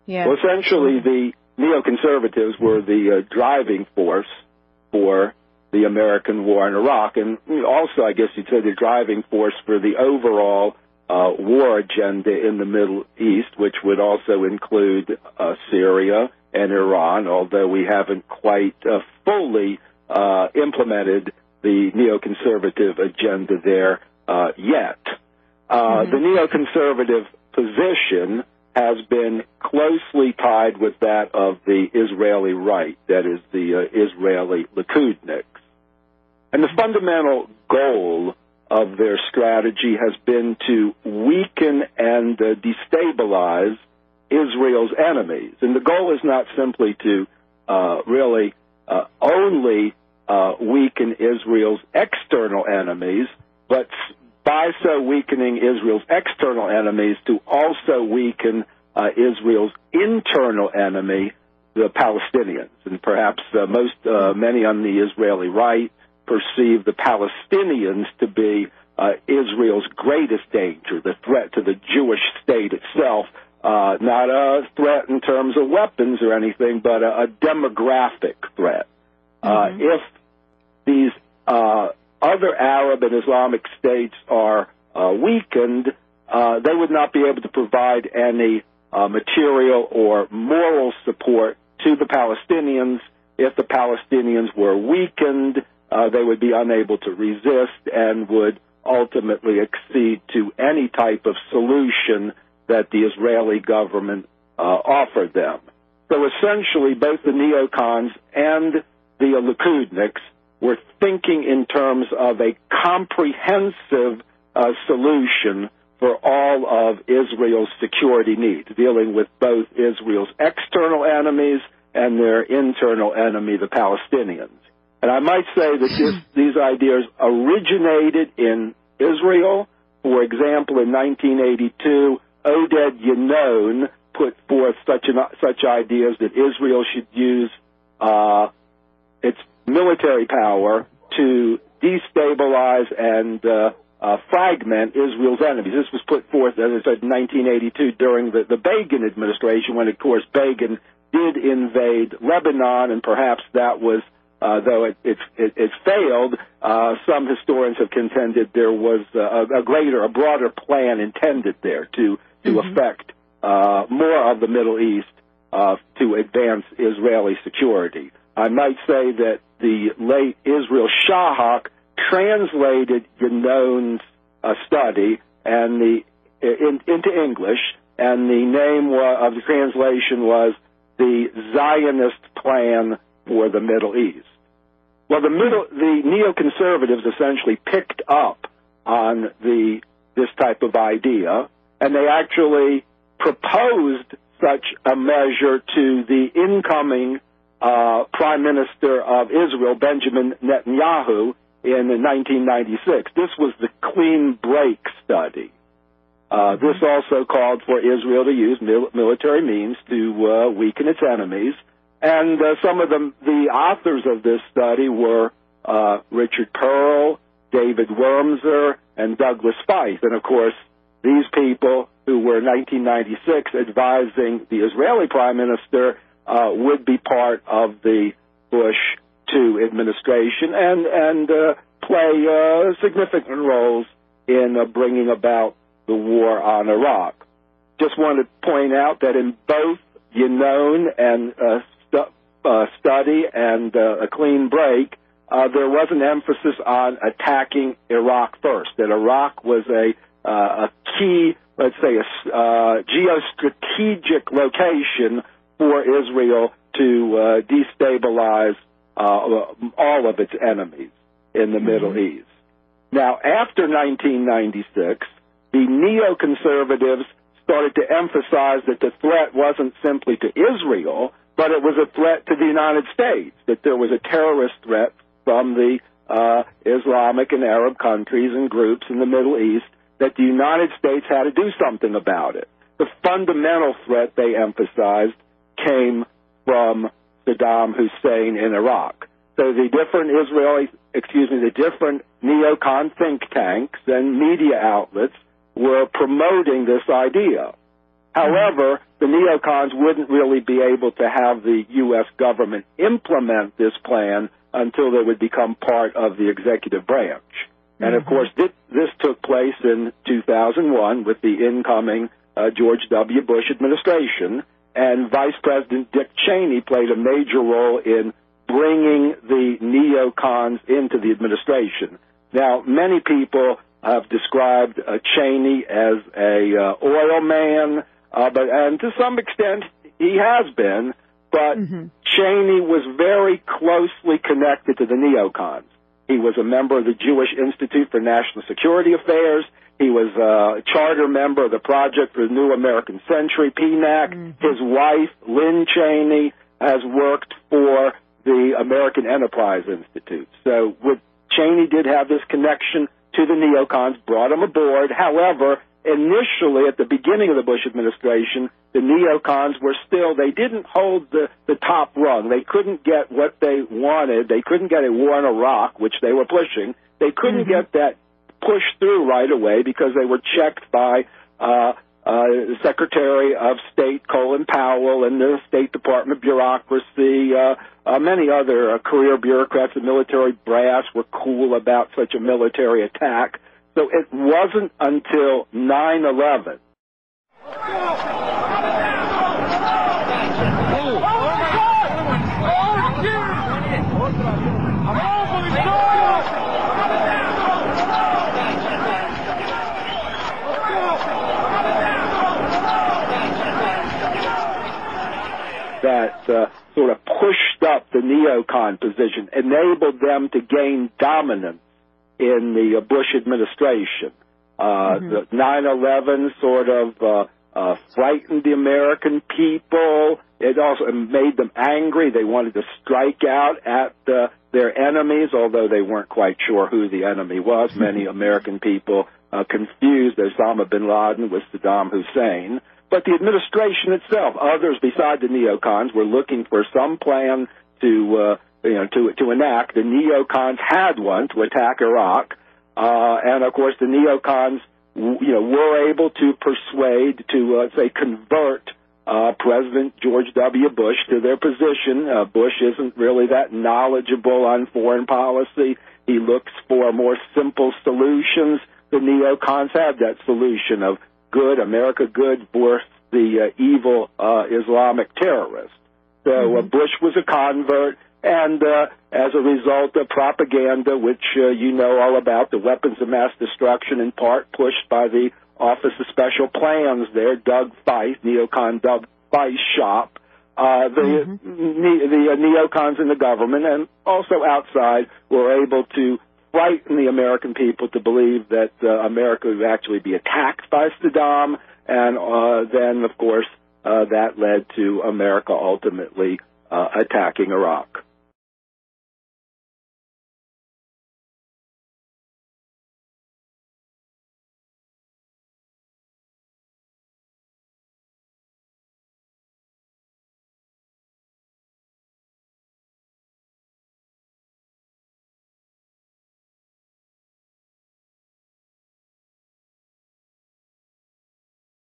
Yeah. Well, essentially, the neoconservatives were the driving force for the American war in Iraq, and also, I guess you'd say, the driving force for the overall war agenda in the Middle East, which would also include Syria and Iran, although we haven't quite fully implemented the neoconservative agenda there yet. The neoconservative position has been closely tied with that of the Israeli right, that is, the Israeli Likudniks. And the fundamental goal of their strategy has been to weaken and destabilize Israel's enemies. And the goal is not simply to really only weaken Israel's external enemies, but by so weakening Israel's external enemies to also weaken Israel's internal enemy, the Palestinians. And perhaps many on the Israeli right perceive the Palestinians to be Israel's greatest danger, the threat to the Jewish state itself, not a threat in terms of weapons or anything, but a demographic threat. If these other Arab and Islamic states are weakened, they would not be able to provide any material or moral support to the Palestinians. If the Palestinians were weakened, they would be unable to resist and would ultimately accede to any type of solution that the Israeli government offered them. So essentially, both the neocons and the Likudniks were thinking in terms of a comprehensive solution for all of Israel's security needs, dealing with both Israel's external enemies and their internal enemy, the Palestinians. And I might say that these ideas originated in Israel. For example, in 1982, Oded Yinon put forth such ideas that Israel should use its military power to destabilize and fragment Israel's enemies. This was put forth, as I said, in 1982 during the Begin administration, when, of course, Begin did invade Lebanon, and perhaps that was, though it failed, some historians have contended there was a broader plan intended there to affect more of the Middle East to advance Israeli security. I might say that the late Israel Shahak translated Yinon's study and into English, and the name of the translation was The Zionist Plan for the Middle East. Well, the neoconservatives essentially picked up on this type of idea, and they actually proposed such a measure to the incoming Prime Minister of Israel, Benjamin Netanyahu, in 1996. This was the clean break study. This also called for Israel to use military means to weaken its enemies. And some of the authors of this study were Richard Pearl, David Wormser, and Douglas Feith. And, of course, these people who were in 1996 advising the Israeli Prime Minister would be part of the Bush II administration and play significant roles in bringing about the war on Iraq. Just want to point out that in both Yinon and study and a clean break, there was an emphasis on attacking Iraq first, that Iraq was a key, let's say, a geostrategic location for Israel to destabilize all of its enemies in the Middle East. Now, after 1996, the neoconservatives started to emphasize that the threat wasn't simply to Israel, but it was a threat to the United States, that there was a terrorist threat from the Islamic and Arab countries and groups in the Middle East, that the United States had to do something about it. The fundamental threat, they emphasized, came from Saddam Hussein in Iraq. So the different neocon think tanks and media outlets were promoting this idea. However, the neocons wouldn't really be able to have the U.S. government implement this plan until they would become part of the executive branch. And, of course, this took place in 2001 with the incoming George W. Bush administration, and Vice President Dick Cheney played a major role in bringing the neocons into the administration. Now, many people have described Cheney as a oil man, and to some extent he has been, but Cheney was very closely connected to the neocons. He was a member of the Jewish Institute for National Security Affairs. He was a charter member of the Project for the New American Century, PNAC. His wife, Lynn Cheney, has worked for the American Enterprise Institute. So Cheney did have this connection to the neocons, brought him aboard. However, initially, at the beginning of the Bush administration, the neocons were still, they didn't hold the top rung. They couldn't get what they wanted. They couldn't get a war in Iraq, which they were pushing. They couldn't get that pushed through right away because they were checked by Secretary of State Colin Powell and the State Department bureaucracy. Many other career bureaucrats and military brass were cool about such a military attack. So it wasn't until 9/11 that sort of pushed up the neocon position, enabled them to gain dominance in the Bush administration. The 9/11 sort of frightened the American people. It also made them angry. They wanted to strike out at their enemies, although they weren't quite sure who the enemy was. Many American people confused Osama bin Laden with Saddam Hussein. But the administration itself, others beside the neocons, were looking for some plan to enact. The neocons had one to attack Iraq, and of course the neocons, were able to persuade, to convert President George W. Bush to their position. Bush isn't really that knowledgeable on foreign policy. He looks for more simple solutions. The neocons had that solution of good, America good, versus the evil Islamic terrorists. So Bush was a convert, and as a result of propaganda, which you know all about, the weapons of mass destruction, in part pushed by the Office of Special Plans there, Doug Feist, neocon Doug Feist shop, the neocons in the government and also outside were able to frighten the American people to believe that America would actually be attacked by Saddam, and then, of course, that led to America ultimately attacking Iraq.